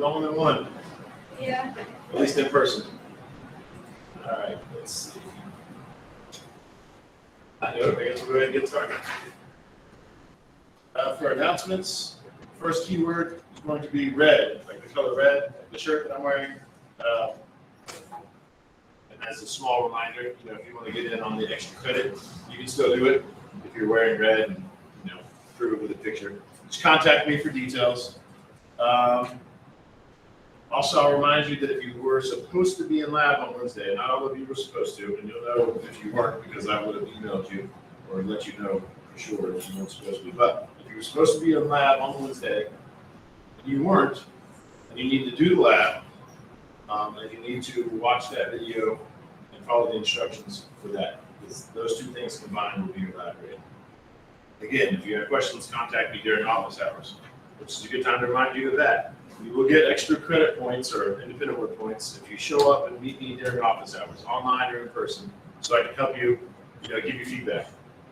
only one. Yeah. At least in person. All right, let's see. I guess we'll go ahead and get started. For announcements, first keyword is going to be red, like the color red, like the shirt that I'm wearing. And as a small reminder, if you want to get in on the extra credit, you can still do it if you're wearing red and, prove it with a picture. Just contact me for details. Also, I'll remind you that if you were supposed to be in lab on Wednesday, not all of you were supposed to, and you'll know if you weren't because I would have emailed you or let you know for sure that you weren't supposed to be. But if you were supposed to be in lab on Wednesday and you weren't, and you need to do the lab, and you need to watch that video and follow the instructions for that. Because those two things combined will be your lab grade. Again, if you have questions, contact me during office hours, which is a good time to remind you of that. You will get extra credit points or independent work points if you show up and meet me during office hours, online or in person, so I can help you, give you feedback.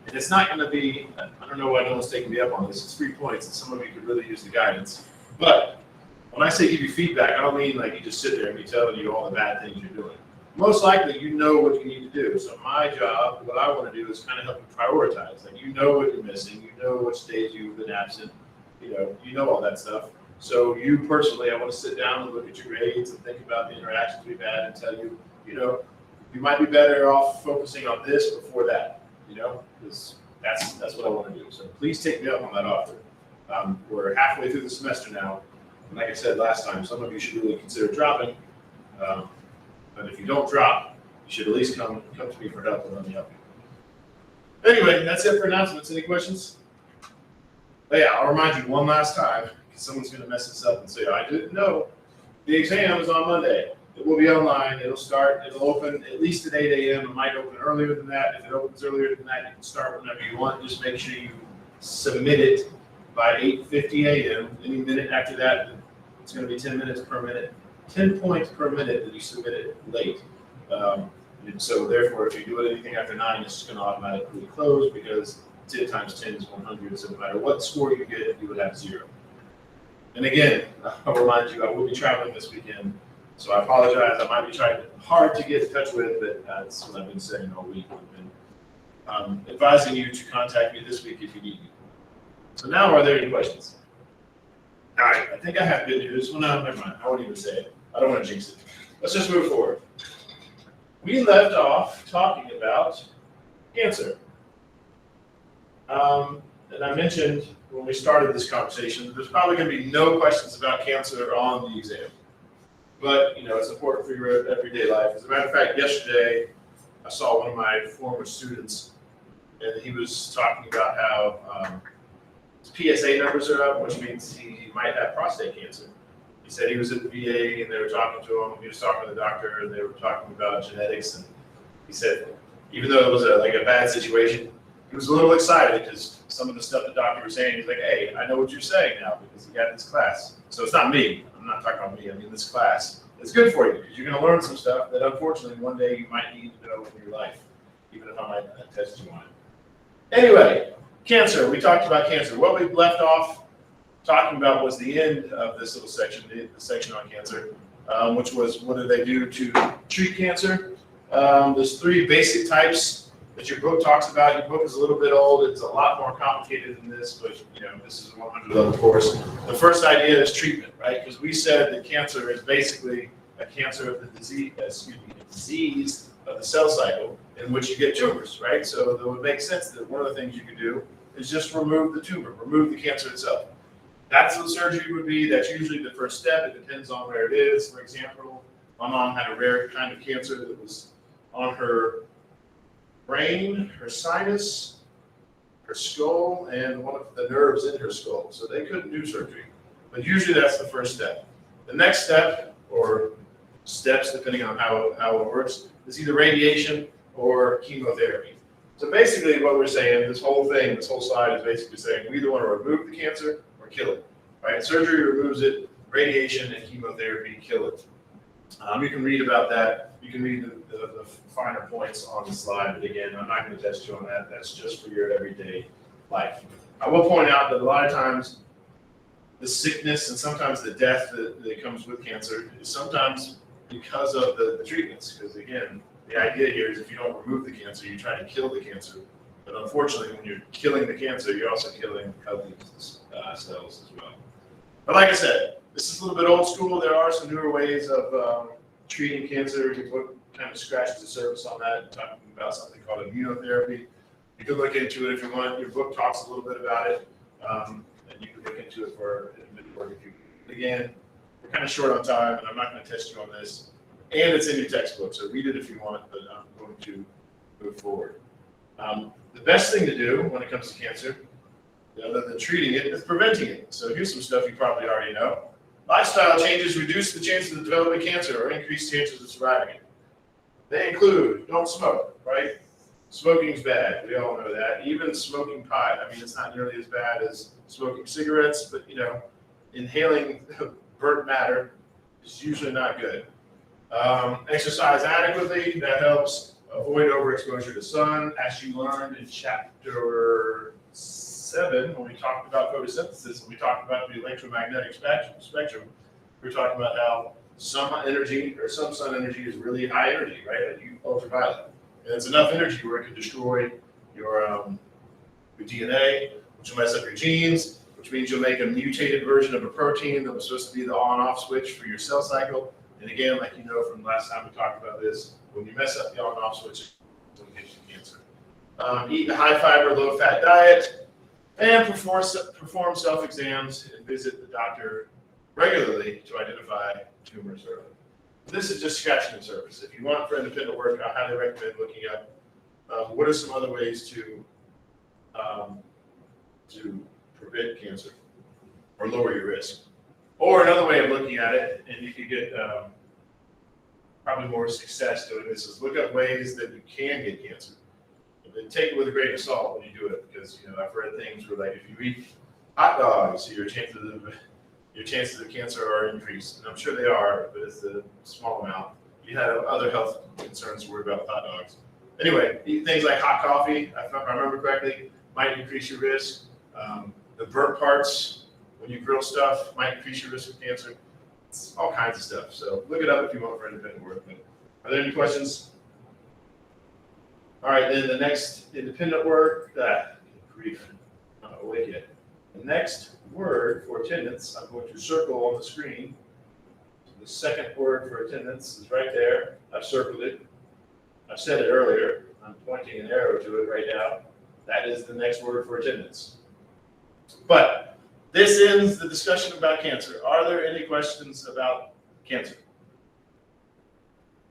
And it's not going to be, I don't know why no one's taking me up on this, it's 3 points, and some of you could really use the guidance. But when I say give you feedback, I don't mean like you just sit there and be telling you all the bad things you're doing. Most likely, you know what you need to do. So my job, what I want to do is kind of help you prioritize. Like you know what you're missing, you know which days you've been absent, you know all that stuff. So you personally, I want to sit down and look at your grades and think about the interactions we've had and tell you, you might be better off focusing on this before that, because that's what I want to do. So please take me up on that offer. We're halfway through the semester now. And like I said last time, some of you should really consider dropping. But if you don't drop, you should at least come to me for help and let me help you. Anyway, that's it for announcements. Any questions? But yeah, I'll remind you one last time, because someone's going to mess this up and say, I didn't know. The exam is on Monday. It will be online. It'll open at least at 8 a.m. It might open earlier than that. If it opens earlier than that, you can start whenever you want. Just make sure you submit it by 8:50 a.m. Any minute after that, it's going to be 10 minutes per minute. 10 points per minute that you submit it late. And so therefore, if you do it anything after 9, it's just going to automatically close because 10 times 10 is 100. So no matter what score you get, you would have 0. And again, I'll remind you, I will be traveling this weekend. So I apologize. I might be trying hard to get in touch with, but that's what I've been saying all week. I've been advising you to contact me this week if you need me. So now, are there any questions? All right, I think I have good news. Well, no, never mind. I won't even say it. I don't want to jinx it. Let's just move forward. We left off talking about cancer. And I mentioned when we started this conversation, there's probably going to be no questions about cancer on the exam. But, it's important for your everyday life. As a matter of fact, yesterday, I saw one of my former students, and he was talking about how his PSA numbers are up, which means he might have prostate cancer. He said he was at the VA, and they were talking to him. He was talking to the doctor, and they were talking about genetics. And he said, even though it was a bad situation, he was a little excited because some of the stuff the doctor was saying, he's like, hey, I know what you're saying now because you got this class. So it's not me. I'm not talking about me. I mean this class. It's good for you because you're going to learn some stuff that unfortunately one day you might need to know in your life, even if I might test you on it. Anyway, cancer. We talked about cancer. What we left off talking about was the end of this little section, the section on cancer, which was what do they do to treat cancer. There's 3 basic types that your book talks about. Your book is a little bit old. It's a lot more complicated than this, but this is a 100 level course. The first idea is treatment, right? Because we said that cancer is basically a cancer of the disease of the cell cycle in which you get tumors, right? So it would make sense that one of the things you could do is just remove the tumor, remove the cancer itself. That's what surgery would be. That's usually the first step. It depends on where it is. For example, my mom had a rare kind of cancer that was on her brain, her sinus, her skull, and one of the nerves in her skull. So they couldn't do surgery. But usually that's the first step. The next step, or steps depending on how it works, is either radiation or chemotherapy. So basically what we're saying, this whole slide is basically saying we either want to remove the cancer or kill it. Right? Surgery removes it, radiation and chemotherapy kill it. You can read about that. You can read the finer points on the slide, but again, I'm not going to test you on that. That's just for your everyday life. I will point out that a lot of times the sickness and sometimes the death that comes with cancer is sometimes because of the treatments. Because again, the idea here is if you don't remove the cancer, you try to kill the cancer. But unfortunately, when you're killing the cancer, you're also killing healthy cells as well. But like I said, this is a little bit old school. There are some newer ways of treating cancer. Your book kind of scratches the surface on that, talking about something called immunotherapy. You could look into it if you want. Your book talks a little bit about it, and you can look into it for individual work if you. Again, we're kind of short on time, and I'm not going to test you on this. And it's in your textbook, so read it if you want. But I'm going to move forward. The best thing to do when it comes to cancer, other than treating it, is preventing it. So here's some stuff you probably already know. Lifestyle changes reduce the chances of developing cancer or increase chances of surviving it. They include don't smoke, right? Smoking's bad. We all know that. Even smoking pot. I mean, it's not nearly as bad as smoking cigarettes, but inhaling burnt matter is usually not good. Exercise adequately. That helps. Avoid overexposure to sun. As you learned in chapter 7, when we talked about photosynthesis, when we talked about the electromagnetic spectrum, we were talking about how some energy or some sun energy is really high energy, right? Like ultraviolet. And it's enough energy where it could destroy your DNA, which will mess up your genes, which means you'll make a mutated version of a protein that was supposed to be the on-off switch for your cell cycle. And again, like you know from last time we talked about this, when you mess up the on-off switch, it will get you cancer. Eat a high-fiber, low-fat diet, and perform self-exams and visit the doctor regularly to identify tumors early. This is just scratching the surface. If you want for independent work, I highly recommend looking up what are some other ways to prevent cancer or lower your risk. Or another way of looking at it, and you could get probably more success doing this, is look up ways that you can get cancer. And then take it with a grain of salt when you do it, because I've read things where like if you eat hot dogs, your chances of cancer are increased, and I'm sure they are, but it's a small amount. You have other health concerns to worry about with hot dogs. Anyway, eat things like hot coffee, if I remember correctly, might increase your risk. The burnt parts, when you grill stuff, might increase your risk of cancer. It's all kinds of stuff. So look it up if you want for independent work. But are there any questions? All right, then the next independent work, grief, I'm not awake yet. The next word for attendance, I'm going to circle on the screen. So the second word for attendance is right there. I've circled it. I've said it earlier. I'm pointing an arrow to it right now. That is the next word for attendance. But this ends the discussion about cancer. Are there any questions about cancer?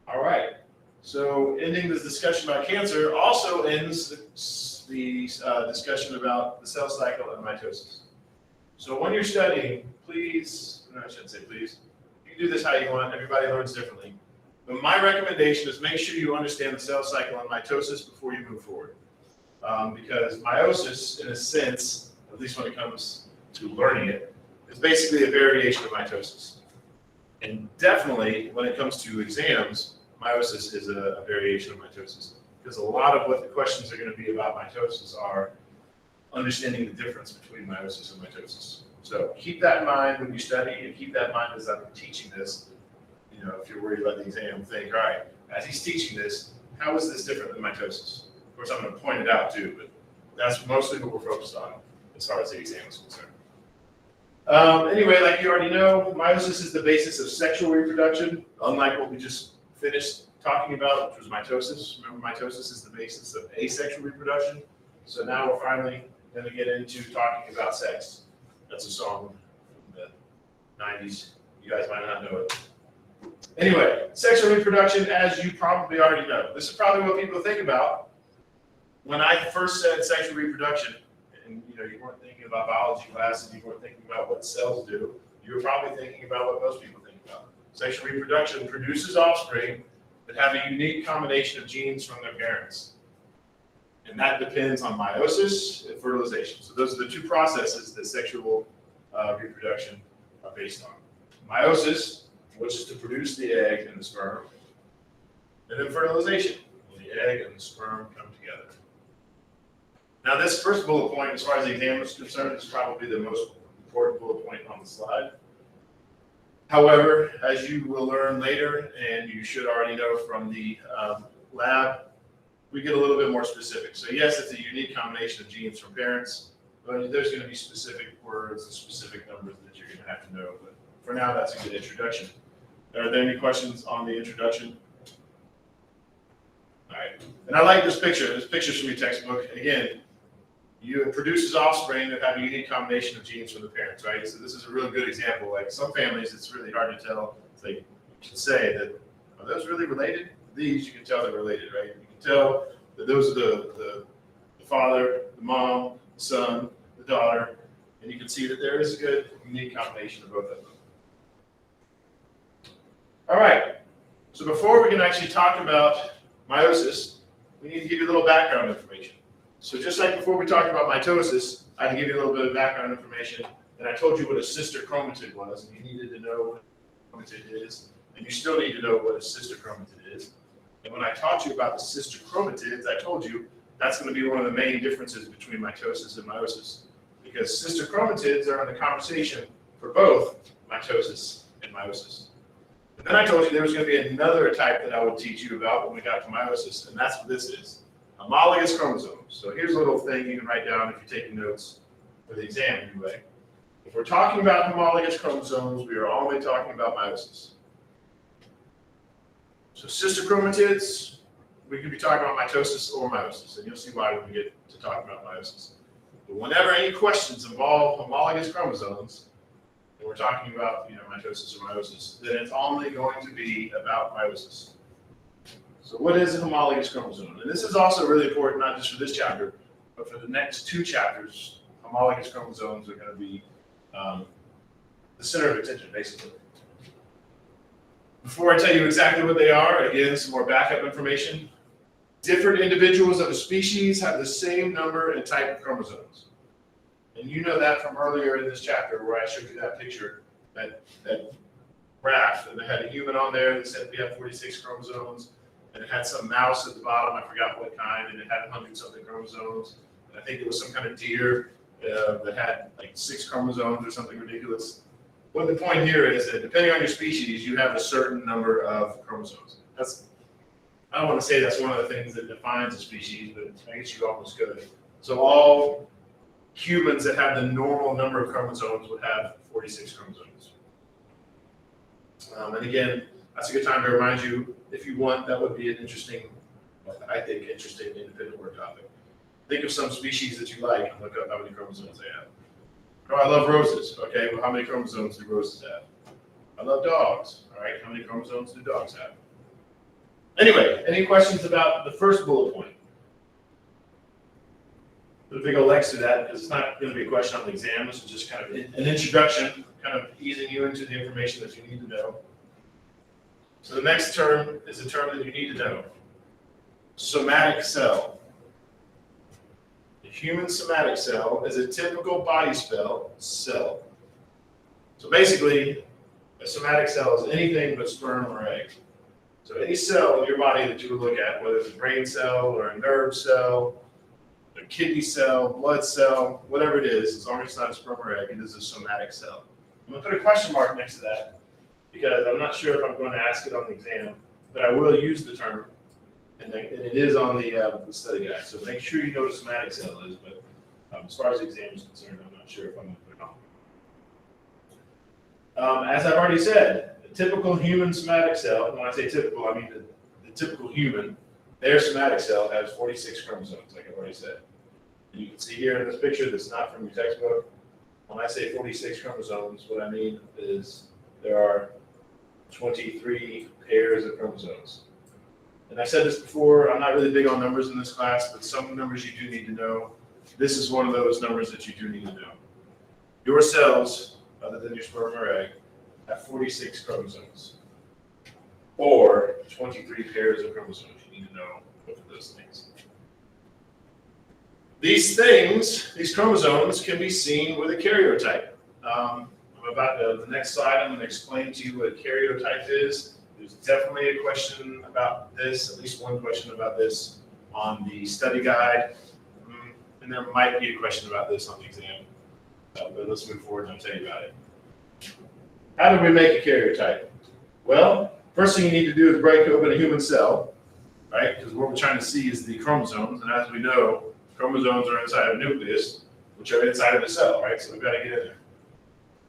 All right. So ending this discussion about cancer also ends the discussion about the cell cycle and mitosis. So when you're studying, please, no, I shouldn't say please, you can do this how you want. Everybody learns differently. But my recommendation is make sure you understand the cell cycle and mitosis before you move forward. Because meiosis, in a sense, at least when it comes to learning it, is basically a variation of mitosis. And definitely, when it comes to exams, meiosis is a variation of mitosis. Because a lot of what the questions are going to be about mitosis are understanding the difference between meiosis and mitosis. So keep that in mind when you study, and keep that in mind as I'm teaching this. If you're worried about the exam, think, all right, as he's teaching this, how is this different than mitosis? Of course, I'm going to point it out too, but that's mostly what we're focused on as far as the exam is concerned. Anyway, like you already know, meiosis is the basis of sexual reproduction, unlike what we just finished talking about, which was mitosis. Remember, mitosis is the basis of asexual reproduction. So now we're finally going to get into talking about sex. That's a song from the 90s. You guys might not know it. Anyway, sexual reproduction, as you probably already know. This is probably what people think about. When I first said sexual reproduction, and you weren't thinking about biology classes, you weren't thinking about what cells do, you were probably thinking about what most people think about. Sexual reproduction produces offspring that have a unique combination of genes from their parents. And that depends on meiosis and fertilization. So those are the two processes that sexual reproduction are based on. Meiosis, which is to produce the egg and the sperm, and then fertilization, when the egg and the sperm come together. Now this first bullet point, as far as the exam is concerned, is probably the most important bullet point on the slide. However, as you will learn later, and you should already know from the lab, we get a little bit more specific. So yes, it's a unique combination of genes from parents, but there's going to be specific words and specific numbers that you're going to have to know. But for now, that's a good introduction. Are there any questions on the introduction? All right. And I like this picture. This picture's from your textbook. Again, it produces offspring that have a unique combination of genes from the parents, right? So this is a really good example. Like some families, it's really hard to tell. It's like you can say that, are those really related? These, you can tell they're related, right? You can tell that those are the father, the mom, the son, the daughter, and you can see that there is a good, unique combination of both of them. All right, so before we can actually talk about meiosis, we need to give you a little background information. So just like before we talked about mitosis, I can give you a little bit of background information, and I told you what a sister chromatid was, and you needed to know what a chromatid is, and you still need to know what a sister chromatid is. And when I taught you about the sister chromatids, I told you that's going to be one of the main differences between mitosis and meiosis, because sister chromatids are in the conversation for both mitosis and meiosis. And then I told you there was going to be another type that I would teach you about when we got to meiosis, and that's what this is. Homologous chromosomes. So here's a little thing you can write down if you're taking notes for the exam anyway. If we're talking about homologous chromosomes, we are only talking about meiosis. So sister chromatids, we could be talking about mitosis or meiosis, and you'll see why when we get to talking about meiosis. But whenever any questions involve homologous chromosomes, and we're talking about mitosis or meiosis, then it's only going to be about meiosis. So what is a homologous chromosome? And this is also really important, not just for this chapter, but for the next two chapters. Homologous chromosomes are going to be the center of attention, basically. Before I tell you exactly what they are, again, some more backup information. Different individuals of a species have the same number and type of chromosomes. And you know that from earlier in this chapter where I showed you that picture, that graph, and it had a human on there that said we have 46 chromosomes. And it had some mouse at the bottom, I forgot what kind, and it had 100-something chromosomes. And I think it was some kind of deer that had like 6 chromosomes or something ridiculous. What the point here is that depending on your species, you have a certain number of chromosomes. I don't want to say that's one of the things that defines a species, but I guess you almost could. So all humans that have the normal number of chromosomes would have 46 chromosomes. And again, that's a good time to remind you, if you want, that would be an interesting, I think, interesting independent work topic. Think of some species that you like and look up how many chromosomes they have. Oh, I love roses. Okay, well, how many chromosomes do roses have? I love dogs. All right, how many chromosomes do dogs have? Anyway, any questions about the first bullet point? Put a big old X to that because it's not going to be a question on the exam. This is just kind of an introduction, kind of easing you into the information that you need to know. So the next term is a term that you need to know. Somatic cell. The human somatic cell is a typical body cell. So basically, a somatic cell is anything but sperm or egg. So any cell in your body that you would look at, whether it's a brain cell or a nerve cell, a kidney cell, blood cell, whatever it is, as long as it's not a sperm or egg, it is a somatic cell. I'm going to put a question mark next to that, because I'm not sure if I'm going to ask it on the exam, but I will use the term, and it is on the study guide. So make sure you know what a somatic cell is, but as far as the exam is concerned, I'm not sure if I'm going to put it on. As I've already said, a typical human somatic cell, and when I say typical, I mean the typical human, their somatic cell has 46 chromosomes, like I've already said. And you can see here in this picture that's not from your textbook, when I say 46 chromosomes, what I mean is there are 23 pairs of chromosomes. And I said this before, I'm not really big on numbers in this class, but some numbers you do need to know. This is one of those numbers that you do need to know. Your cells, other than your sperm or egg, have 46 chromosomes, or 23 pairs of chromosomes. You need to know both of those things. These chromosomes can be seen with a karyotype. About the next slide, I'm going to explain to you what a karyotype is. There's definitely a question about this, at least one question about this on the study guide, and there might be a question about this on the exam. But let's move forward and I'll tell you about it. How do we make a karyotype? Well, first thing you need to do is break open a human cell, right? Because what we're trying to see is the chromosomes, and as we know, chromosomes are inside of a nucleus, which are inside of the cell, right? So we've got to get in there.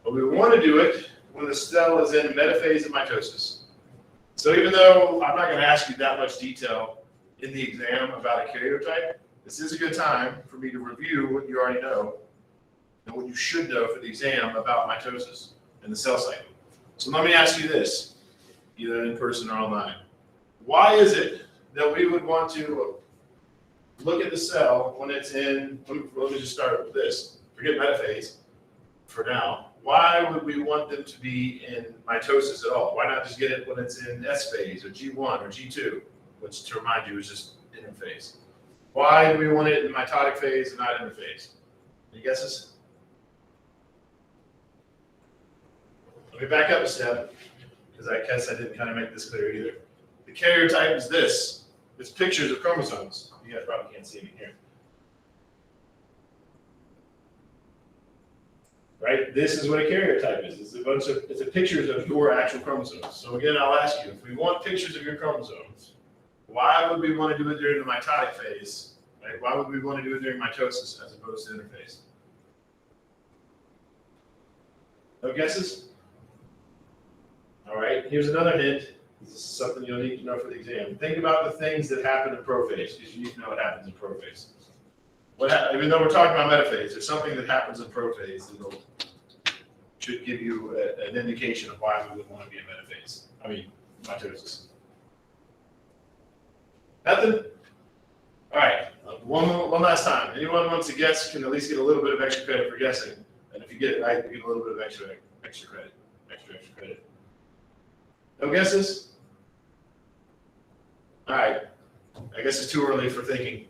But we want to do it when the cell is in metaphase of mitosis. So even though I'm not going to ask you that much detail in the exam about a karyotype, this is a good time for me to review what you already know and what you should know for the exam about mitosis and the cell cycle. So let me ask you this, either in person or online. Why is it that we would want to look at the cell when it's in, let me just start with this, forget metaphase for now. Why would we want them to be in mitosis at all? Why not just get it when it's in S phase or G1 or G2, which to remind you is just interphase? Why do we want it in mitotic phase and not interphase? Any guesses? Let me back up a step, because I guess I didn't kind of make this clear either. The karyotype is this. It's pictures of chromosomes. You guys probably can't see it in here. Right? This is what a karyotype is. It's a pictures of your actual chromosomes. So again, I'll ask you, if we want pictures of your chromosomes, why would we want to do it during the mitotic phase? Right? Why would we want to do it during mitosis as opposed to interphase? No guesses? All right, here's another hint. This is something you'll need to know for the exam. Think about the things that happen in prophase, because you need to know what happens in prophase. Even though we're talking about metaphase, there's something that happens in prophase that should give you an indication of why we would want to be in metaphase. I mean, mitosis. Nothing? All right, one last time. Anyone wants to guess can at least get a little bit of extra credit for guessing. And if you get it right, you get a little bit of extra credit. Extra credit. No guesses? All right. I guess it's too early for thinking.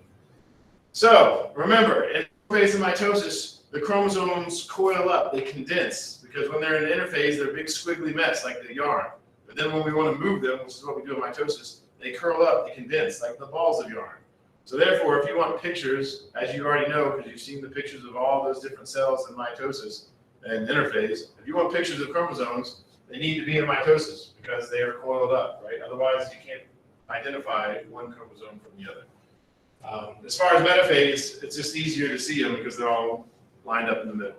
So remember, in phase of mitosis, the chromosomes coil up, they condense, because when they're in interphase, they're a big squiggly mess like the yarn. But then when we want to move them, which is what we do in mitosis, they curl up, they condense like the balls of yarn. So therefore, if you want pictures, as you already know, because you've seen the pictures of all those different cells in mitosis and interphase, if you want pictures of chromosomes, they need to be in mitosis because they are coiled up, right? Otherwise, you can't identify one chromosome from the other. As far as metaphase, it's just easier to see them because they're all lined up in the middle.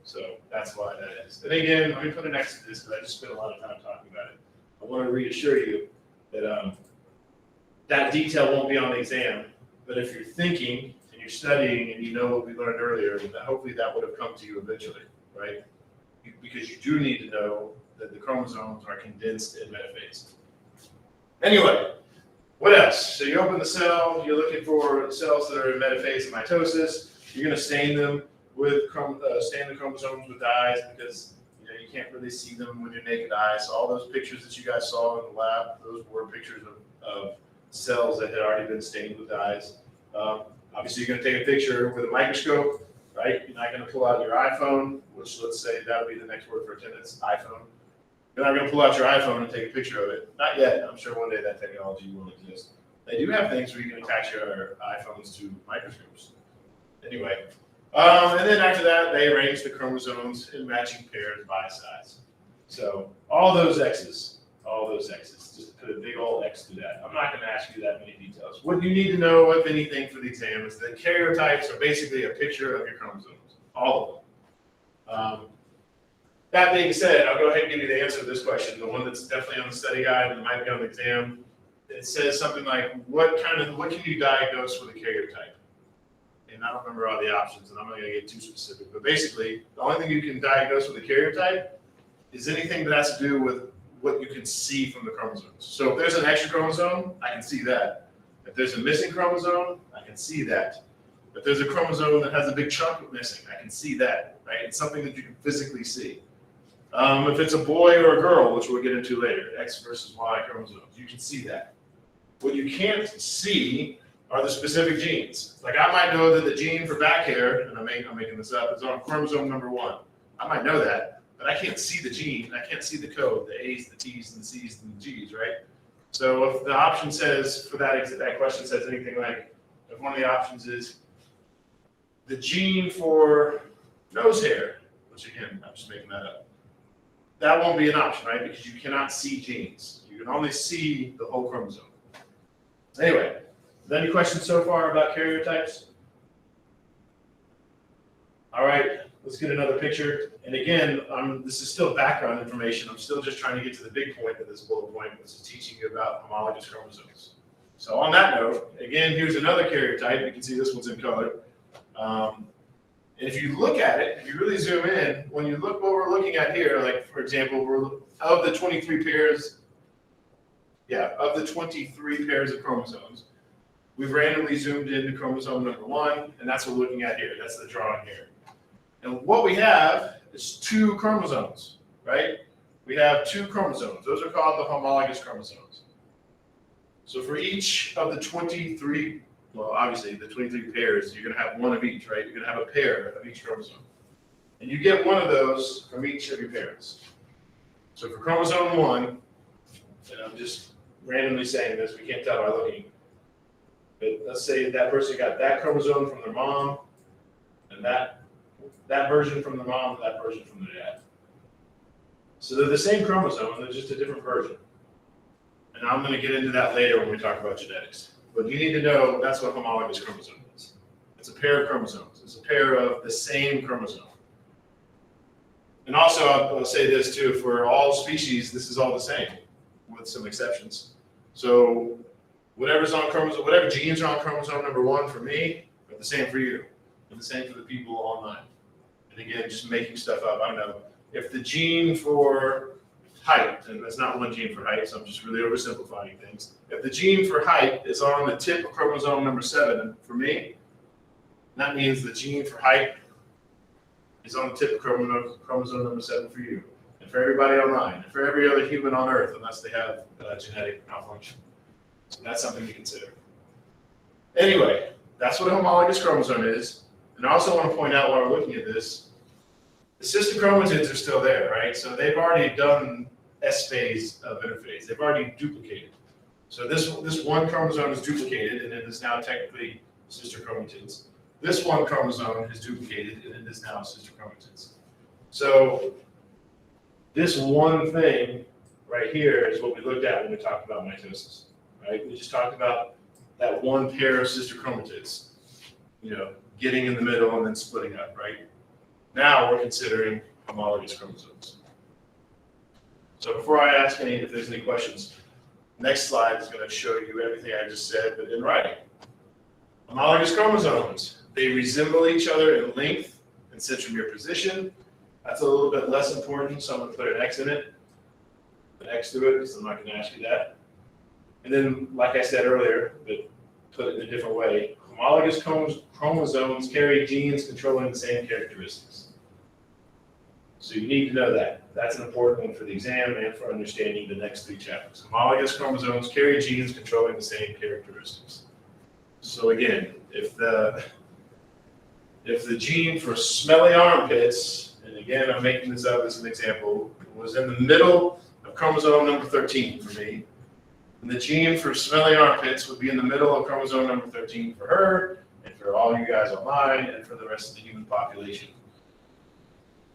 So that's why that is. And again, let me put it next to this because I just spent a lot of time talking about it. I want to reassure you that that detail won't be on the exam. But if you're thinking and you're studying and you know what we learned earlier, then hopefully that would have come to you eventually, right? Because you do need to know that the chromosomes are condensed in metaphase. Anyway, what else? So you open the cell, you're looking for cells that are in metaphase and mitosis. You're going to stain them with stain the chromosomes with dyes because you can't really see them with your naked eye. So all those pictures that you guys saw in the lab, those were pictures of cells that had already been stained with dyes. Obviously, you're going to take a picture with a microscope, right? You're not going to pull out your iPhone, which let's say that would be the next word for attendance, iPhone. You're not going to pull out your iPhone and take a picture of it. Not yet. I'm sure one day that technology will exist. They do have things where you can attach your iPhones to microscopes. Anyway, and then after that, they arrange the chromosomes in matching pairs by size. So all those X's, just put a big old X to that. I'm not going to ask you that many details. What you need to know, if anything, for the exam is that karyotypes are basically a picture of your chromosomes, all of them. That being said, I'll go ahead and give you the answer to this question, the one that's definitely on the study guide and might be on the exam. It says something like, what can you diagnose with a karyotype? And I don't remember all the options, and I'm not going to get too specific. But basically, the only thing you can diagnose with a karyotype is anything that has to do with what you can see from the chromosomes. So if there's an extra chromosome, I can see that. If there's a missing chromosome, I can see that. If there's a chromosome that has a big chunk missing, I can see that, right? It's something that you can physically see. If it's a boy or a girl, which we'll get into later, X versus Y chromosomes, you can see that. What you can't see are the specific genes. Like I might know that the gene for back hair, and I'm making this up, is on chromosome number 1. I might know that, but I can't see the gene. I can't see the code, the A's, the T's, and the C's, and the G's, right? So if the option says, for that question says anything like, if one of the options is the gene for nose hair, which again, I'm just making that up. That won't be an option, right? Because you cannot see genes. You can only see the whole chromosome. Anyway, any questions so far about karyotypes? All right, let's get another picture. And again, this is still background information. I'm still just trying to get to the big point of this bullet point, which is teaching you about homologous chromosomes. So on that note, again, here's another karyotype. You can see this one's in color. And if you look at it, if you really zoom in, when you look what we're looking at here, like for example, of the 23 pairs of chromosomes, we've randomly zoomed into chromosome number 1, and that's what we're looking at here. That's the drawing here. And what we have is 2 chromosomes, right? We have 2 chromosomes. Those are called the homologous chromosomes. So for each of the 23, well, obviously the 23 pairs, you're going to have one of each, right? You're going to have a pair of each chromosome. And you get one of those from each of your parents. So for chromosome 1, and I'm just randomly saying this, we can't tell by looking, but let's say that person got that chromosome from their mom, and that version from the mom, and that version from the dad. So they're the same chromosome, they're just a different version. And I'm going to get into that later when we talk about genetics. But you need to know that's what homologous chromosome is. It's a pair of chromosomes. It's a pair of the same chromosome. And also, I'll say this too, for all species, this is all the same, with some exceptions. So whatever genes are on chromosome number 1 for me are the same for you, and the same for the people online. And again, just making stuff up. I don't know. If the gene for height, and that's not one gene for height, so I'm just really oversimplifying things. If the gene for height is on the tip of chromosome number 7 for me, that means the gene for height is on the tip of chromosome number 7 for you, and for everybody online, and for every other human on Earth, unless they have genetic malfunction. So that's something to consider. Anyway, that's what a homologous chromosome is. And I also want to point out while we're looking at this, the sister chromatids are still there, right? So they've already done S phase of interphase. They've already duplicated. So this one chromosome is duplicated, and it is now technically sister chromatids. This one chromosome is duplicated, and it is now sister chromatids. So this one thing right here is what we looked at when we talked about mitosis, right? We just talked about that one pair of sister chromatids, getting in the middle and then splitting up, right? Now we're considering homologous chromosomes. So before I ask if there's any questions, next slide is going to show you everything I just said, but in writing. Homologous chromosomes, they resemble each other in length and centromere position. That's a little bit less important, so I'm going to put an X in it, an X to it, because I'm not going to ask you that. And then, like I said earlier, but put it in a different way, homologous chromosomes carry genes controlling the same characteristics. So you need to know that. That's an important one for the exam and for understanding the next 3 chapters. Homologous chromosomes carry genes controlling the same characteristics. So again, if the gene for smelly armpits, and again I'm making this up as an example, was in the middle of chromosome number 13 for me, and the gene for smelly armpits would be in the middle of chromosome number 13 for her, and for all you guys online, and for the rest of the human population.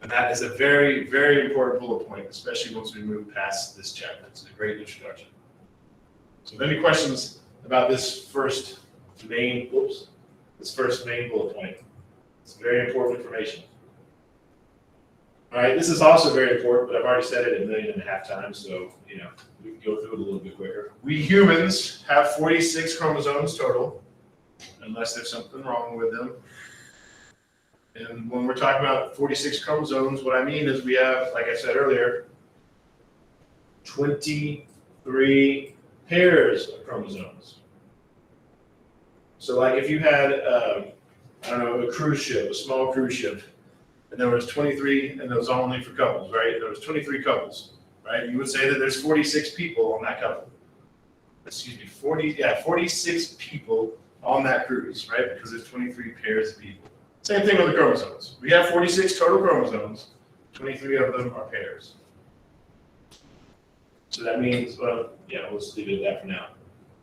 And that is a very, very important bullet point, especially once we move past this chapter. It's a great introduction. So any questions about this first main bullet point? It's very important information. All right, this is also very important, but I've already said it 1.5 million times, so we can go through it a little bit quicker. We humans have 46 chromosomes total, unless there's something wrong with them. And when we're talking about 46 chromosomes, what I mean is we have, like I said earlier, 23 pairs of chromosomes. So like if you had, a cruise ship, a small cruise ship, and there was 23, and it was only for couples, right? There was 23 couples, right? You would say that there's 46 people on that couple. 46 people on that cruise, right? Because there's 23 pairs of people. Same thing with the chromosomes. We have 46 total chromosomes. 23 of them are pairs. So that means, we'll just leave it at that for now.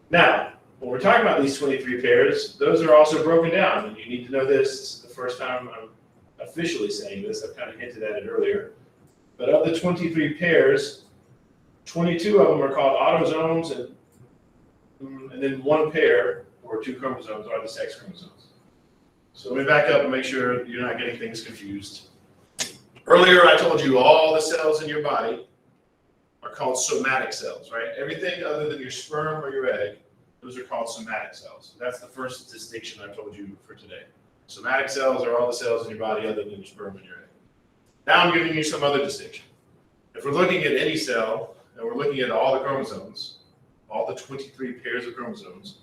Now, when we're talking about these 23 pairs, those are also broken down, and you need to know this. This is the first time officially saying this, I've kind of hinted at it earlier, but of the 23 pairs, 22 of them are called autosomes, and then one pair or two chromosomes are the sex chromosomes. So let me back up and make sure you're not getting things confused. Earlier, I told you all the cells in your body are called somatic cells, right? Everything other than your sperm or your egg, those are called somatic cells. That's the first distinction I told you for today. Somatic cells are all the cells in your body other than your sperm and your egg. Now I'm giving you some other distinction. If we're looking at any cell, and we're looking at all the chromosomes, all the 23 pairs of chromosomes,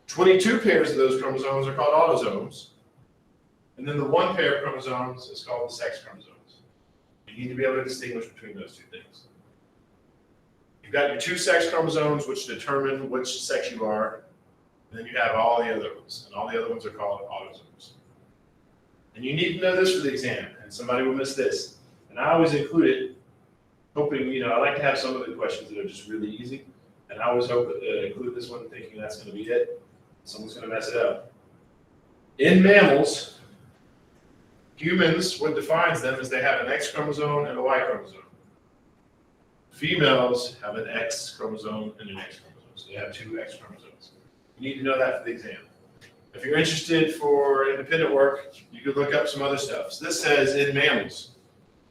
22 pairs of those chromosomes are called autosomes, and then the one pair of chromosomes is called the sex chromosomes. You need to be able to distinguish between those two things. You've got your two sex chromosomes, which determine which sex you are, and then you have all the other ones, and all the other ones are called autosomes. And you need to know this for the exam, and somebody will miss this. And I always include it, hoping, I like to have some of the questions that are just really easy, and I always hope include this one thinking that's going to be it. Someone's going to mess it up. In mammals, humans, what defines them is they have an X chromosome and a Y chromosome. Females have an X chromosome and an X chromosome, so they have two X chromosomes. You need to know that for the exam. If you're interested for independent work, you could look up some other stuff. So this says in mammals,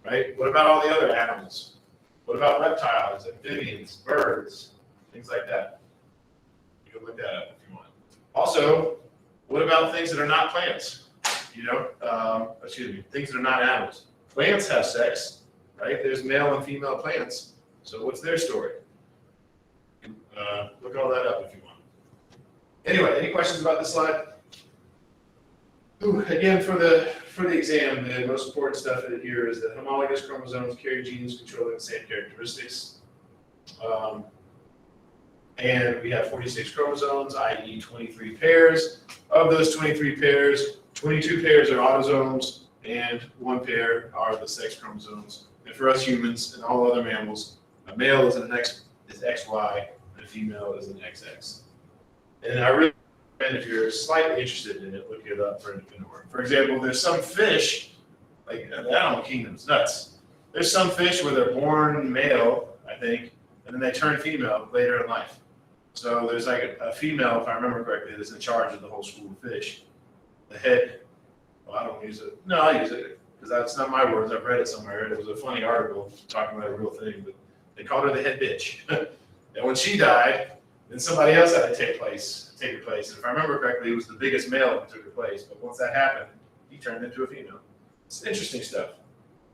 right? What about all the other animals? What about reptiles, amphibians, birds, things like that? You can look that up if you want. Also, what about things that are not plants? Things that are not animals. Plants have sex, right? There's male and female plants. So what's their story? Look all that up if you want. Anyway, any questions about this slide? Again, for the exam, the most important stuff in here is that homologous chromosomes carry genes controlling the same characteristics. And we have 46 chromosomes, i.e. 23 pairs. Of those 23 pairs, 22 pairs are autosomes, and one pair are the sex chromosomes. And for us humans and all other mammals, a male is XY, and a female is an XX. And I really recommend, if you're slightly interested in it, look it up for independent work. For example, there's some fish, like the animal kingdom's nuts. There's some fish where they're born male, I think, and then they turn female later in life. So there's like a female, if I remember correctly, that's in charge of the whole school of fish. The head, well, I don't use it. No, I use it because that's not my words. I've read it somewhere. It was a funny article talking about a real thing, but they called her the head bitch. And when she died, then somebody else had to take her place. And if I remember correctly, it was the biggest male who took her place. But once that happened, he turned into a female. It's interesting stuff.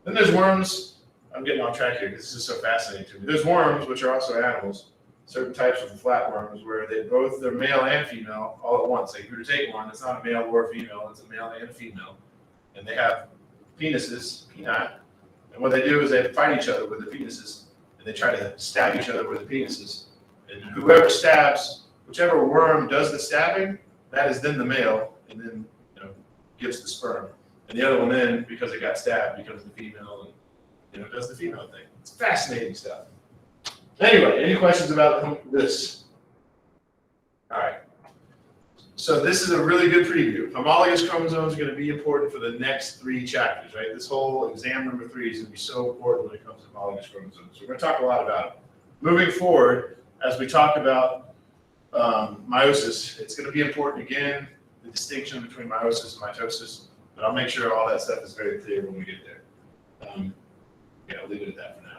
Then there's worms. I'm getting off track here because this is so fascinating to me. There's worms, which are also animals. Certain types of flatworms where they're male and female all at once. Like if you were to take one, it's not a male or a female, it's a male and a female. And they have penises, peni. And what they do is they fight each other with the penises, and they try to stab each other with the penises. And whoever stabs, whichever worm does the stabbing, that is then the male, and then gives the sperm. And the other one then, because it got stabbed, becomes the female and does the female thing. It's fascinating stuff. Anyway, any questions about this? All right. So this is a really good preview. Homologous chromosomes are going to be important for the next 3 chapters, right? This whole exam number 3 is going to be so important when it comes to homologous chromosomes. So we're going to talk a lot about it. Moving forward, as we talk about meiosis, it's going to be important again, the distinction between meiosis and mitosis. But I'll make sure all that stuff is very clear when we get there. I'll leave it at that for now.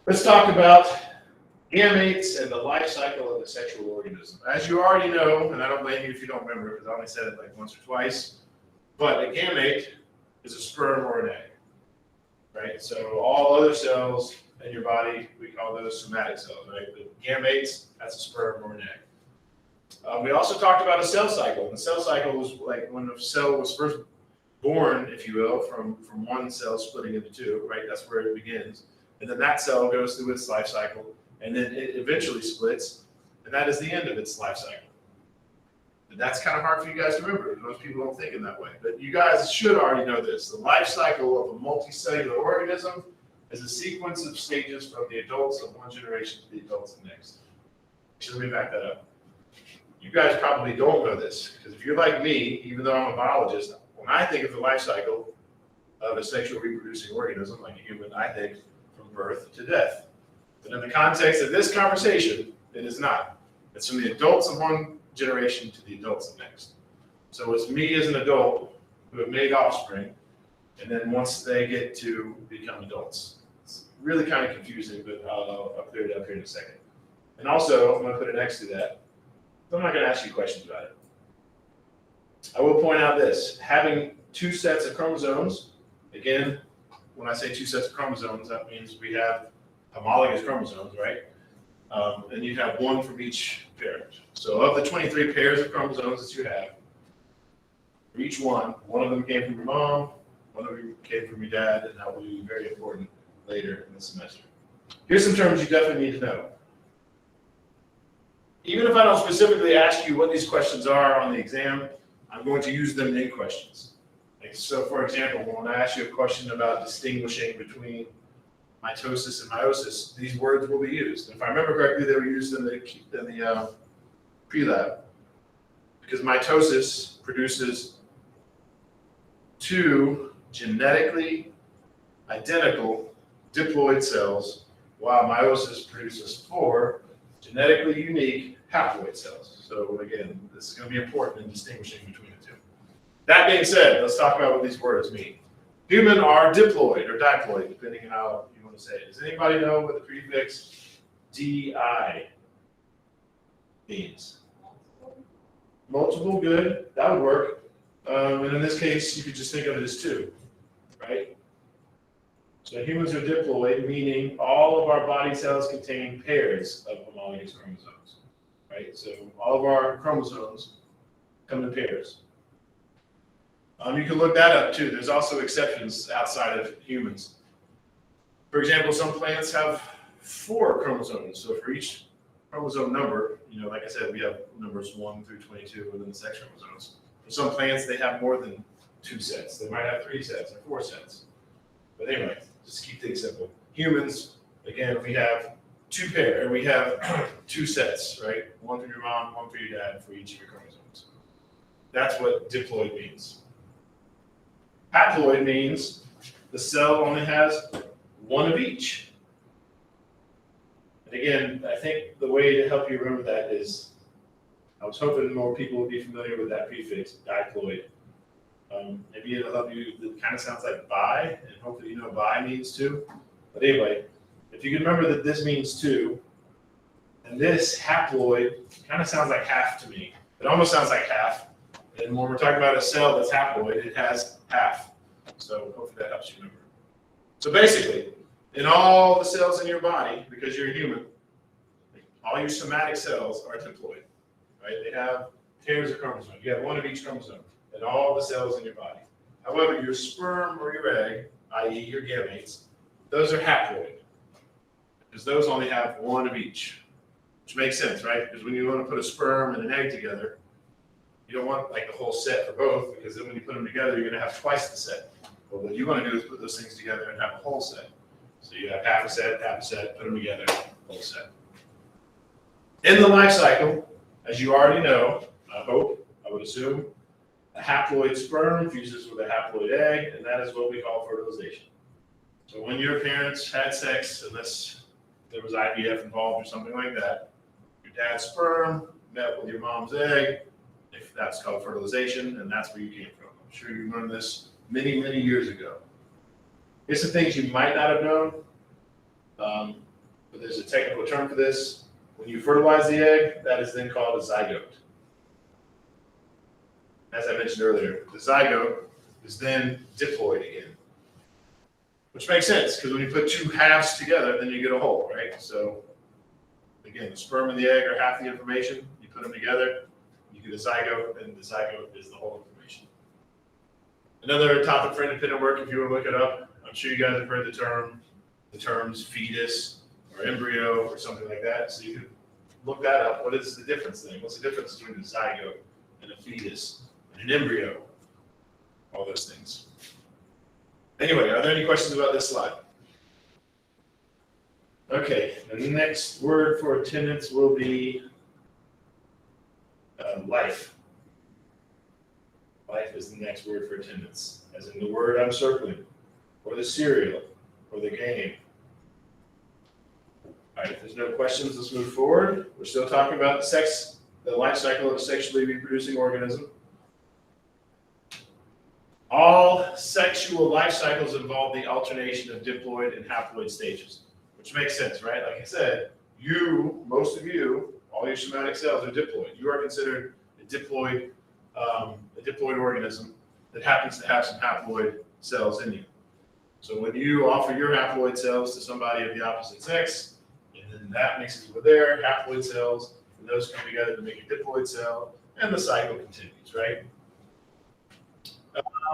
Let's talk about gametes and the life cycle of the sexual organism. As you already know, and I don't blame you if you don't remember because I only said it like once or twice, but a gamete is a sperm or an egg, right? So all other cells in your body, we call those somatic cells, right? The gametes, that's a sperm or an egg. We also talked about a cell cycle. And the cell cycle was like when a cell was first born, if you will, from one cell splitting into 2, right? That's where it begins. And then that cell goes through its life cycle, and then it eventually splits, and that is the end of its life cycle. And that's kind of hard for you guys to remember. Most people don't think in that way. But you guys should already know this. The life cycle of a multicellular organism is a sequence of stages from the adults of one generation to the adults of the next. So let me back that up. You guys probably don't know this, because if you're like me, even though I'm a biologist, when I think of the life cycle of a sexual reproducing organism like a human, I think from birth to death. But in the context of this conversation, it is not. It's from the adults of one generation to the adults of the next. So it's me as an adult who have made offspring, and then once they get to become adults. It's really kind of confusing, but I'll clear it up here in a second. And also, I'm going to put it next to that. I'm not going to ask you questions about it. I will point out this. Having two sets of chromosomes, again, when I say two sets of chromosomes, that means we have homologous chromosomes, right? And you have one from each parent. So of the 23 pairs of chromosomes that you have, for each one of them came from your mom, one of them came from your dad, and that will be very important later in the semester. Here's some terms you definitely need to know. Even if I don't specifically ask you what these questions are on the exam, I'm going to use them in questions. So for example, when I ask you a question about distinguishing between mitosis and meiosis, these words will be used. If I remember correctly, they were used in the pre-lab, because mitosis produces two genetically identical diploid cells, while meiosis produces four genetically unique haploid cells. So again, this is going to be important in distinguishing between the two. That being said, let's talk about what these words mean. Human are diploid or diploid, depending on how you want to say it. Does anybody know what the prefix DI means? Multiple, good. That would work. And in this case, you could just think of it as two, right? So humans are diploid, meaning all of our body cells contain pairs of homologous chromosomes, right? So all of our chromosomes come in pairs. You can look that up too. There's also exceptions outside of humans. For example, some plants have 4 chromosomes. So for each chromosome number, like I said, we have numbers 1 through 22 within the sex chromosomes. For some plants, they have more than 2 sets. They might have 3 sets or 4 sets. But anyway, just keep things simple. Humans, again, we have 2 sets, right? 1 for your mom, 1 for your dad, for each of your chromosomes. That's what diploid means. Haploid means the cell only has 1 of each. And again, I think the way to help you remember that is, I was hoping more people would be familiar with that prefix, diploid. Maybe it'll help you. It kind of sounds like bi, and hopefully you know bi means 2. But anyway, if you can remember that this means 2, and this haploid kind of sounds like half to me. It almost sounds like half. And when we're talking about a cell that's haploid, it has half. So hopefully that helps you remember. So basically, in all the cells in your body, because you're a human, all your somatic cells are diploid, right? They have pairs of chromosomes. You have 1 of each chromosome in all the cells in your body. However, your sperm or your egg, i.e. your gametes, those are haploid, because those only have 1 of each, which makes sense, right? Because when you want to put a sperm and an egg together, you don't want like the whole set for both, because then when you put them together, you're going to have twice the set. But what you want to do is put those things together and have a whole set. So you have half a set, put them together, whole set. In the life cycle, as you already know, I would assume, a haploid sperm fuses with a haploid egg, and that is what we call fertilization. So when your parents had sex, unless there was IVF involved or something like that, your dad's sperm met with your mom's egg, if that's called fertilization, and that's where you came from. I'm sure you learned this many, many years ago. Here's some things you might not have known, but there's a technical term for this. When you fertilize the egg, that is then called a zygote. As I mentioned earlier, the zygote is then diploid again, which makes sense, because when you put 2 halves together, then you get a whole, right? So again, the sperm and the egg are half the information. You put them together, you get a zygote, and the zygote is the whole information. Another topic for independent work, if you want to look it up, I'm sure you guys have heard the terms fetus or embryo or something like that. So you can look that up. What is the difference then? What's the difference between a zygote and a fetus and an embryo? All those things. Anyway, are there any questions about this slide? Okay, the next word for attendance will be life. Life is the next word for attendance, as in the word I'm circling, or the cereal, or the game. All right, if there's no questions, let's move forward. We're still talking about the life cycle of a sexually reproducing organism. All sexual life cycles involve the alternation of diploid and haploid stages, which makes sense, right? Like I said, most of you, all your somatic cells are diploid. You are considered a diploid organism that happens to have some haploid cells in you. So when you offer your haploid cells to somebody of the opposite sex, and then that mixes with their haploid cells, and those come together to make a diploid cell, and the cycle continues, right?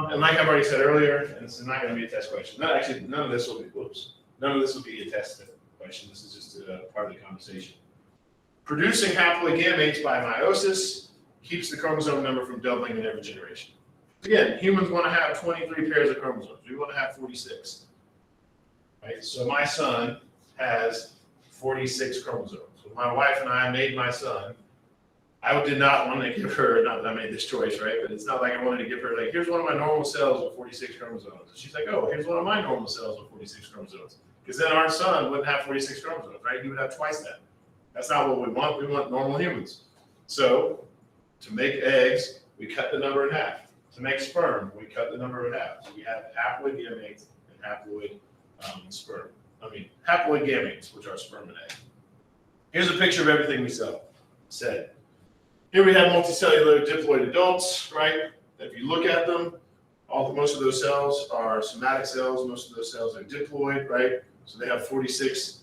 And like I've already said earlier, and this is not going to be a test question. None of this will be a test question. This is just a part of the conversation. Producing haploid gametes by meiosis keeps the chromosome number from doubling in every generation. Again, humans want to have 23 pairs of chromosomes. We want to have 46. Right? So my son has 46 chromosomes. When my wife and I made my son, I did not want to give her, not that I made this choice, right? But it's not like I wanted to give her, like, here's one of my normal cells with 46 chromosomes. And she's like, oh, here's one of my normal cells with 46 chromosomes. Because then our son wouldn't have 46 chromosomes, right? He would have twice that. That's not what we want. We want normal humans. So to make eggs, we cut the number in half. To make sperm, we cut the number in half. So we have haploid gametes and haploid haploid gametes, which are sperm and egg. Here's a picture of everything we said. Here we have multicellular diploid adults, right? If you look at them, most of those cells are somatic cells. Most of those cells are diploid, right? So they have 46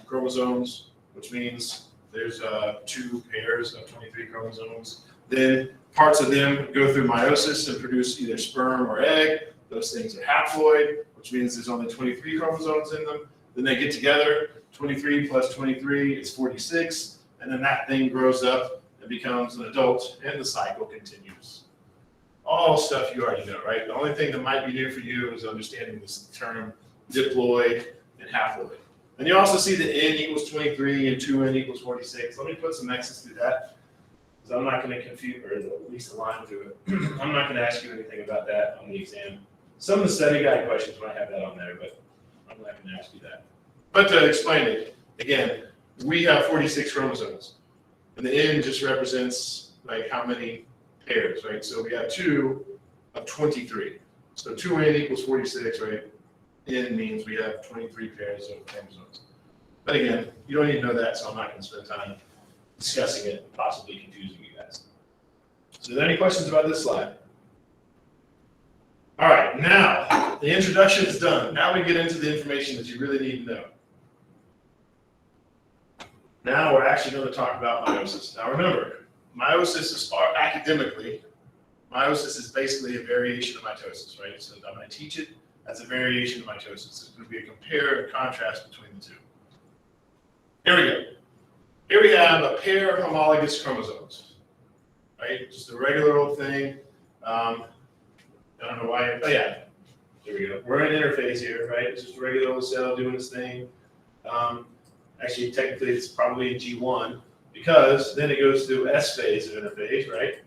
chromosomes, which means there's 2 pairs of 23 chromosomes. Then parts of them go through meiosis and produce either sperm or egg. Those things are haploid, which means there's only 23 chromosomes in them. Then they get together, 23 plus 23 is 46, and then that thing grows up and becomes an adult, and the cycle continues. All stuff you already know, right? The only thing that might be new for you is understanding this term diploid and haploid. And you also see that n equals 23 and 2n equals 46. Let me put some X's through that, because I'm not going to confuse, or at least a line through it. I'm not going to ask you anything about that on the exam. Some of the study guide questions might have that on there, but I'm not going to ask you that. But to explain it, again, we have 46 chromosomes. And the n just represents like how many pairs, right? So we have 2 of 23. So 2n equals 46, right? N means we have 23 pairs of chromosomes. But again, you don't need to know that, so I'm not going to spend time discussing it, possibly confusing you guys. So are there any questions about this slide? All right, now the introduction is done. Now we get into the information that you really need to know. Now we're actually going to talk about meiosis. Now remember, meiosis is academically, meiosis is basically a variation of mitosis, right? So I'm going to teach it as a variation of mitosis. It's going to be a compare and contrast between the two. Here we go. Here we have a pair of homologous chromosomes, right? Just a regular old thing. I don't know why. Oh yeah, here we go. We're in interphase here, right? It's just a regular old cell doing its thing. Actually, technically, it's probably in G1 because then it goes through S phase of interphase, right?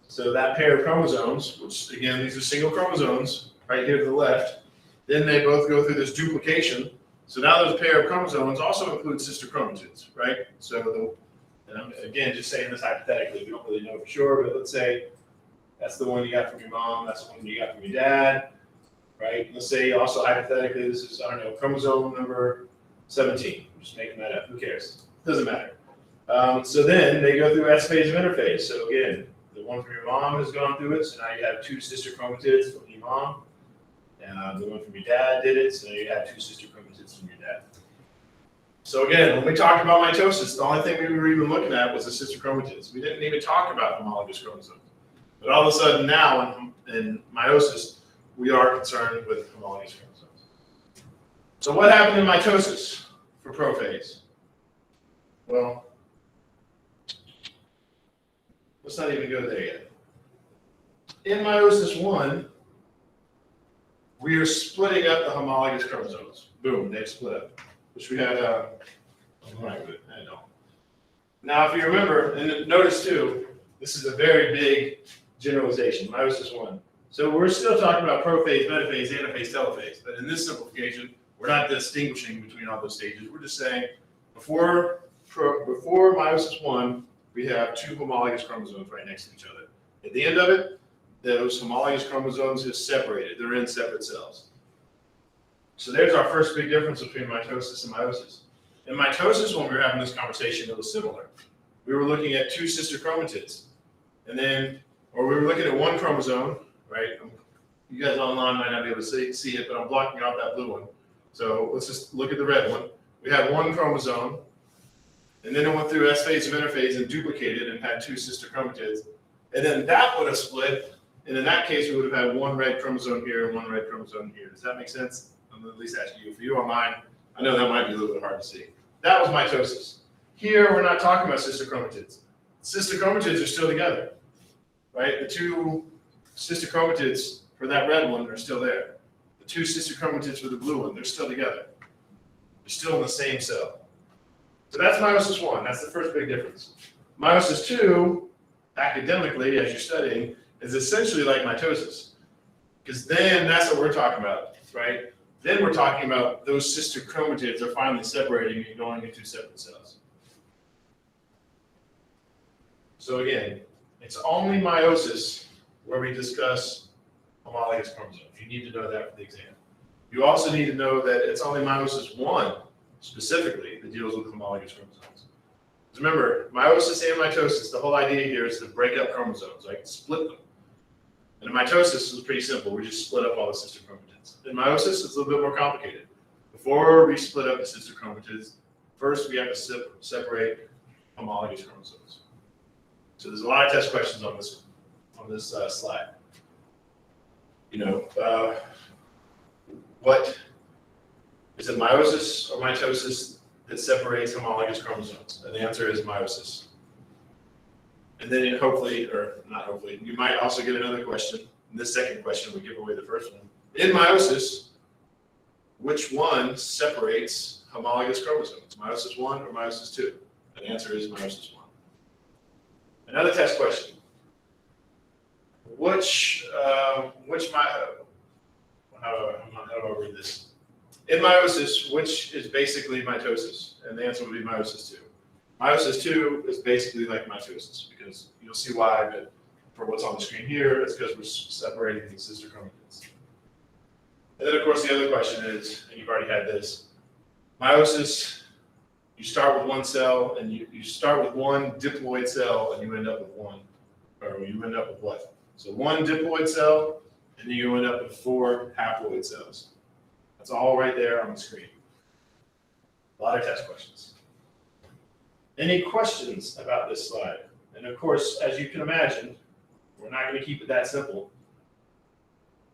So that pair of chromosomes, which again, these are single chromosomes, right here to the left, then they both go through this duplication. So now those pair of chromosomes also include sister chromatids, right? So, and I'm again just saying this hypothetically, we don't really know for sure, but let's say that's the one you got from your mom, that's the one you got from your dad, right? Let's say also hypothetically, this is, I don't know, chromosome number 17. I'm just making that up. Who cares? Doesn't matter. So then they go through S phase of interphase. So again, the one from your mom has gone through it. So now you have 2 sister chromatids from your mom. The one from your dad did it. So now you have 2 sister chromatids from your dad. So again, when we talked about mitosis, the only thing we were even looking at was the sister chromatids. We didn't even talk about homologous chromosomes. But all of a sudden now in meiosis, we are concerned with homologous chromosomes. So what happened in mitosis for prophase? Well, let's not even go there yet. In meiosis 1, we are splitting up the homologous chromosomes. Boom, they've split up. Which we had, all right, good, I know. Now, if you remember, and notice too, this is a very big generalization, meiosis 1. So we're still talking about prophase, metaphase, anaphase, telophase. But in this simplification, we're not distinguishing between all those stages. We're just saying before meiosis 1, we have two homologous chromosomes right next to each other. At the end of it, those homologous chromosomes is separated. They're in separate cells. So there's our first big difference between mitosis and meiosis. In mitosis, when we were having this conversation, it was similar. We were looking at two sister chromatids. Or we were looking at one chromosome, right? You guys online might not be able to see it, but I'm blocking out that blue one. So let's just look at the red one. We had one chromosome, and then it went through S phase of interphase and duplicated and had two sister chromatids. And then that would have split, and in that case, we would have had one red chromosome here and one red chromosome here. Does that make sense? I'm at least asking you. For you online, I know that might be a little bit hard to see. That was mitosis. Here, we're not talking about sister chromatids. Sister chromatids are still together, right? The two sister chromatids for that red one are still there. The two sister chromatids for the blue one, they're still together. They're still in the same cell. So that's meiosis 1. That's the first big difference. Meiosis 2, academically, as you're studying, is essentially like mitosis. Because then that's what we're talking about, right? Then we're talking about those sister chromatids are finally separating and going into separate cells. So again, it's only meiosis where we discuss homologous chromosomes. You need to know that for the exam. You also need to know that it's only meiosis 1 specifically that deals with homologous chromosomes. Because remember, meiosis and mitosis, the whole idea here is to break up chromosomes, right? Split them. And in mitosis is pretty simple. We just split up all the sister chromatids. In meiosis, it's a little bit more complicated. Before we split up the sister chromatids, first we have to separate homologous chromosomes. So there's a lot of test questions on this slide. What is it, meiosis or mitosis that separates homologous chromosomes? And the answer is meiosis. And then you might also get another question. In this second question, we give away the first one. In meiosis, which one separates homologous chromosomes? Meiosis 1 or meiosis 2? And the answer is meiosis 1. Another test question. How do I read this? In meiosis, which is basically mitosis? And the answer would be meiosis 2. Meiosis 2 is basically like mitosis, because you'll see why, but for what's on the screen here, it's because we're separating these sister chromatids. And then, of course, the other question is, and you've already had this, meiosis, you start with one cell, and you start with one diploid cell, and you end up with what? So one diploid cell, and then you end up with 4 haploid cells. That's all right there on the screen. A lot of test questions. Any questions about this slide? And of course, as you can imagine, we're not going to keep it that simple.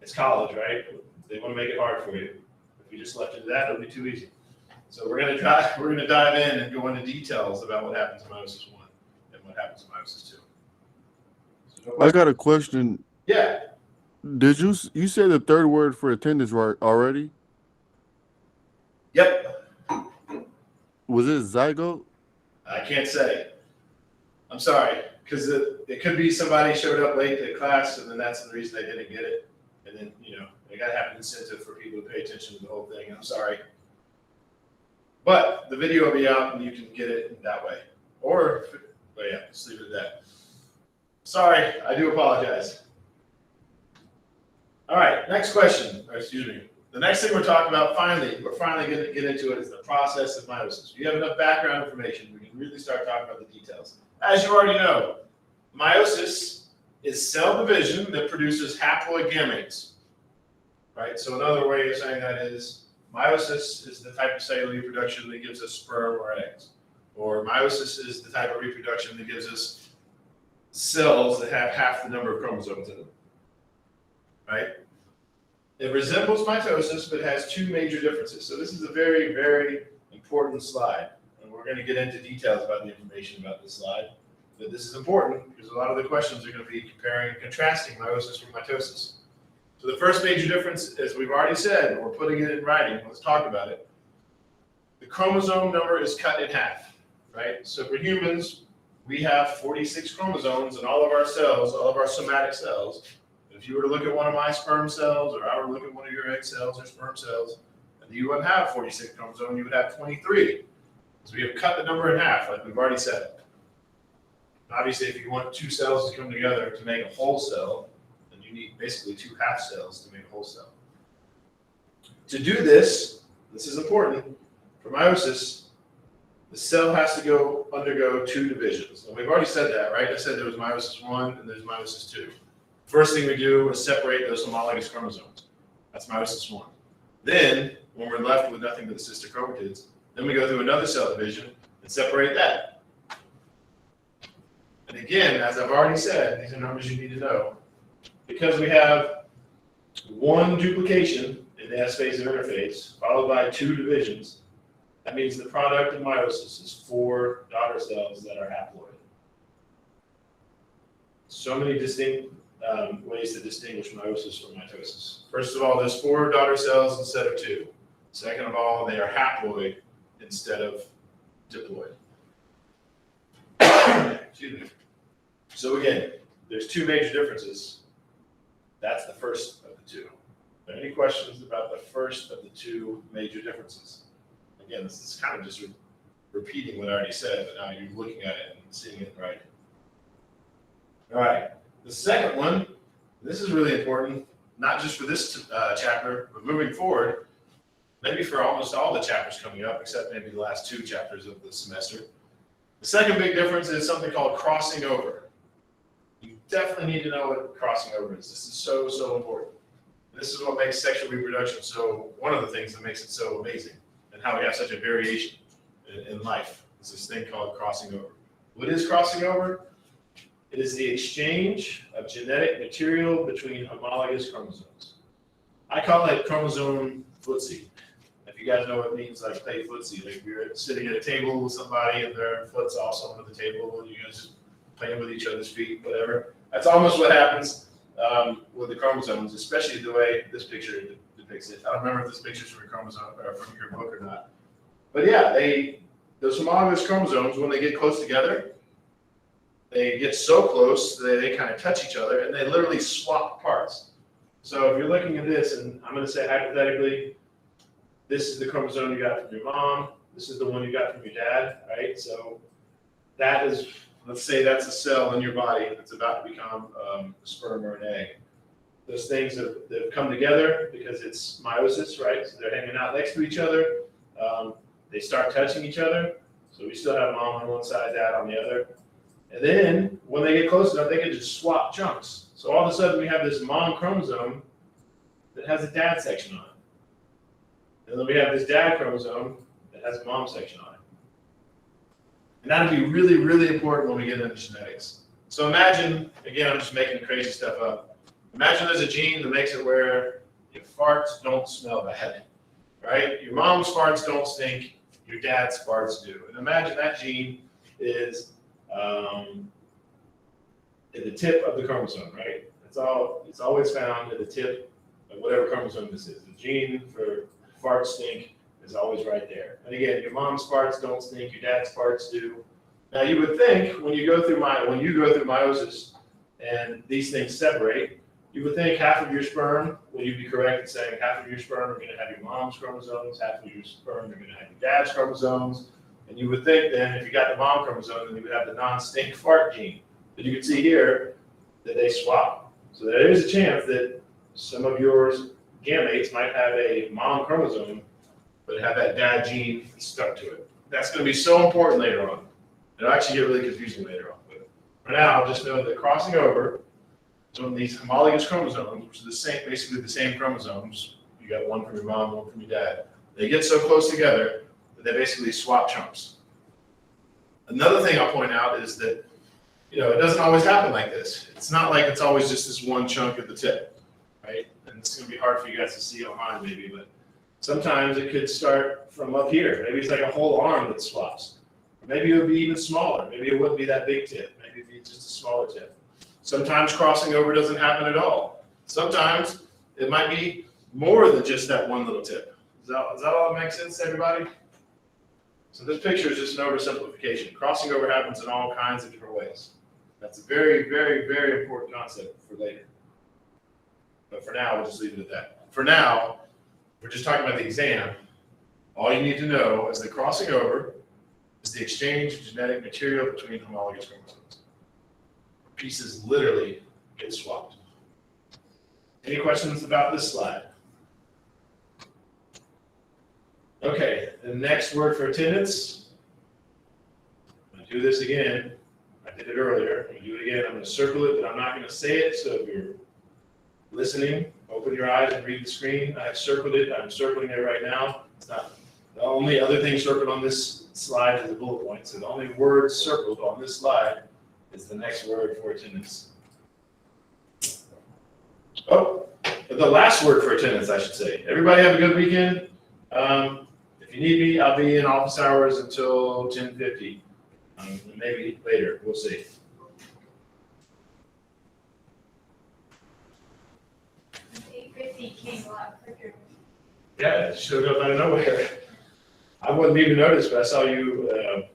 It's college, right? They want to make it hard for you. If we just left it to that, it'll be too easy. So we're going to dive in and go into details about what happens in meiosis 1 and what happens in meiosis 2. So I got a question. Yeah. Did you say the third word for attendance right already? Yep. Was it zygote? I can't say. I'm sorry, because it could be somebody showed up late to class, and then that's the reason they didn't get it. And then, they got to have an incentive for people to pay attention to the whole thing. I'm sorry. But the video will be out, and you can get it that way. But yeah, just leave it at that. Sorry, I do apologize. All right, next question. The next thing we're talking about, we're finally going to get into it, is the process of meiosis. You have enough background information, we can really start talking about the details. As you already know, meiosis is cell division that produces haploid gametes, right? So another way of saying that is meiosis is the type of cellular reproduction that gives us sperm or eggs. Or meiosis is the type of reproduction that gives us cells that have half the number of chromosomes in them, right? It resembles mitosis, but has 2 major differences. So this is a very, very important slide. And we're going to get into details about the information about this slide. But this is important because a lot of the questions are going to be comparing and contrasting meiosis from mitosis. So the first major difference, as we've already said, we're putting it in writing. Let's talk about it. The chromosome number is cut in half, right? So for humans, we have 46 chromosomes in all of our cells, all of our somatic cells. If you were to look at one of my sperm cells, or I were to look at one of your egg cells or sperm cells, and you wouldn't have 46 chromosomes, you would have 23. So we have cut the number in half, like we've already said. Obviously, if you want two cells to come together to make a whole cell, then you need basically two half cells to make a whole cell. To do this, this is important, for meiosis, the cell has to undergo two divisions. And we've already said that, right? I said there was meiosis 1 and there's meiosis 2. First thing we do is separate those homologous chromosomes. That's meiosis 1. Then, when we're left with nothing but the sister chromatids, then we go through another cell division and separate that. And again, as I've already said, these are numbers you need to know. Because we have one duplication in the S phase of interphase, followed by two divisions, that means the product of meiosis is 4 daughter cells that are haploid. So many distinct ways to distinguish meiosis from mitosis. First of all, there's 4 daughter cells instead of 2. Second of all, they are haploid instead of diploid. Excuse me. So again, there's 2 major differences. That's the first of the 2. Are there any questions about the first of the 2 major differences? Again, this is kind of just repeating what I already said, but now you're looking at it and seeing it right. All right, the second one, this is really important, not just for this chapter, but moving forward, maybe for almost all the chapters coming up, except maybe the last 2 chapters of the semester. The second big difference is something called crossing over. You definitely need to know what crossing over is. This is so, so important. This is what makes sexual reproduction one of the things that makes it so amazing, and how we have such a variation in life. It's this thing called crossing over. What is crossing over? It is the exchange of genetic material between homologous chromosomes. I call it chromosome footsie. If you guys know what it means, like play footsie, like you're sitting at a table with somebody and their foot's also under the table, and you guys just playing with each other's feet, whatever. That's almost what happens with the chromosomes, especially the way this picture depicts it. I don't remember if this picture's from your chromosome or from your book or not. But yeah, those homologous chromosomes, when they get close together, they get so close that they kind of touch each other and they literally swap parts. So if you're looking at this, and I'm going to say hypothetically, this is the chromosome you got from your mom, this is the one you got from your dad, right? So that is, let's say that's a cell in your body that's about to become a sperm or an egg. Those things that have come together because it's meiosis, right? So they're hanging out next to each other. They start touching each other. So we still have mom on one side, dad on the other. And then when they get close enough, they can just swap chunks. So all of a sudden we have this mom chromosome that has a dad section on it. And then we have this dad chromosome that has a mom section on it. And that'll be really, really important when we get into genetics. So imagine, again, I'm just making crazy stuff up. Imagine there's a gene that makes it where your farts don't smell bad, right? Your mom's farts don't stink, your dad's farts do. And imagine that gene is at the tip of the chromosome, right? It's always found at the tip of whatever chromosome this is. The gene for fart stink is always right there. And again, your mom's farts don't stink, your dad's farts do. Now you would think when you go through meiosis and these things separate, you would think half of your sperm, will you be correct in saying half of your sperm are going to have your mom's chromosomes, half of your sperm are going to have your dad's chromosomes, and you would think then if you got the mom chromosome, then you would have the non-stink fart gene. But you can see here that they swap. So there is a chance that some of your gametes might have a mom chromosome, but have that dad gene stuck to it. That's going to be so important later on. It'll actually get really confusing later on. But for now, just know that crossing over from these homologous chromosomes, which are the same, basically the same chromosomes, you got one from your mom, one from your dad, they get so close together that they basically swap chunks. Another thing I'll point out is that, it doesn't always happen like this. It's not like it's always just this one chunk at the tip, right? And it's going to be hard for you guys to see online maybe, but sometimes it could start from up here. Maybe it's like a whole arm that swaps. Maybe it would be even smaller. Maybe it wouldn't be that big tip. Maybe it'd be just a smaller tip. Sometimes crossing over doesn't happen at all. Sometimes it might be more than just that one little tip. Does that all make sense to everybody? So this picture is just an oversimplification. Crossing over happens in all kinds of different ways. That's a very, very, very important concept for later. But for now, we'll just leave it at that. For now, we're just talking about the exam. All you need to know is that crossing over is the exchange of genetic material between homologous chromosomes. Pieces literally get swapped. Any questions about this slide? Okay, the next word for attendance. I'm gonna do this again. I did it earlier. I'm gonna do it again. I'm gonna circle it, but I'm not gonna say it. So if you're listening, open your eyes and read the screen. I've circled it. I'm circling it right now. It's not the only other thing circled on this slide is the bullet point. So the only word circled on this slide is the next word for attendance. Oh, the last word for attendance, I should say. Everybody have a good weekend. If you need me, I'll be in office hours until 10:50. Maybe later. We'll see. 8:50 came a lot quicker. Yeah, it showed up out of nowhere. I wouldn't even notice, but I saw you